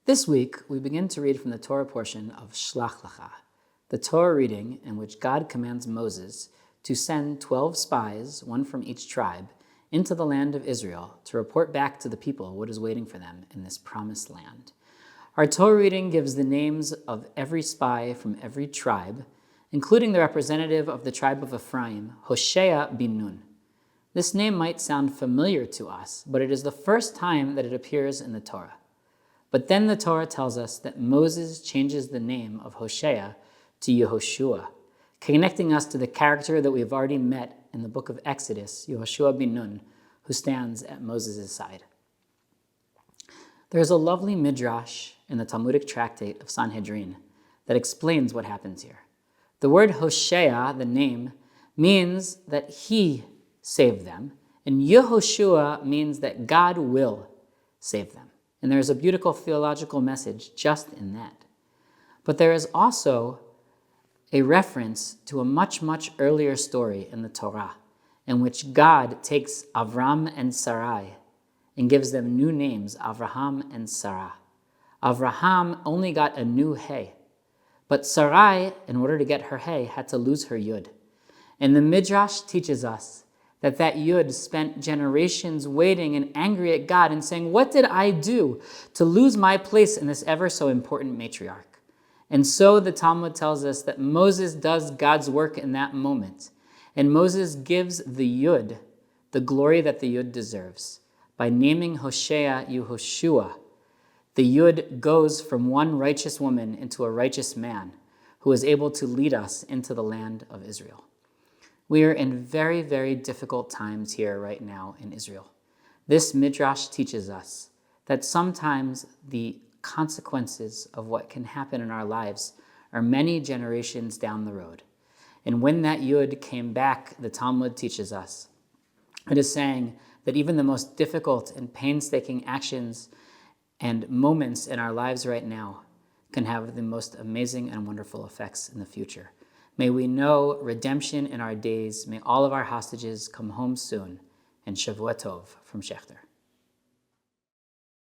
This week, we begin to read from the Torah portion of Shelach, Lecha, the Torah reading in which God commands Moses to send 12 spies, one from each tribe, into the land of Israel to report back to the people what is waiting for them in this promised land. Our Torah reading gives the names of every spy from every tribe, including the representative of the tribe of Ephraim, Hoshea bin Nun. This name might sound familiar to us, but it is the first time that it appears in the Torah. But then the Torah tells us that Moses changes the name of Hoshea to Yehoshua, connecting us to the character that we have already met in the book of Exodus, Yehoshua bin Nun, who stands at Moses' side. There is a lovely midrash in the Talmudic tractate of Sanhedrin that explains what happens here. The word Hoshea, the name, means that he saved them, and Yehoshua means that God will save them. And there is a beautiful theological message just in that. But there is also a reference to a much, much earlier story in the Torah, in which God takes Avram and Sarai and gives them new names, Avraham and Sarah. Avraham only got a new hey, but Sarai, in order to get her hey, had to lose her yud. And the Midrash teaches us that Yud spent generations waiting and angry at God and saying, what did I do to lose my place in this ever so important matriarch? And so the Talmud tells us that Moses does God's work in that moment. And Moses gives the Yud the glory that the Yud deserves. By naming Hoshea Yehoshua, the Yud goes from one righteous woman into a righteous man who is able to lead us into the land of Israel. We are in very, very difficult times here right now in Israel. This midrash teaches us that sometimes the consequences of what can happen in our lives are many generations down the road. And when that Yud came back, the Talmud teaches us, it is saying that even the most difficult and painstaking actions and moments in our lives right now can have the most amazing and wonderful effects in the future. May we know redemption in our days. May all of our hostages come home soon. And Shavua Tov from Schechter.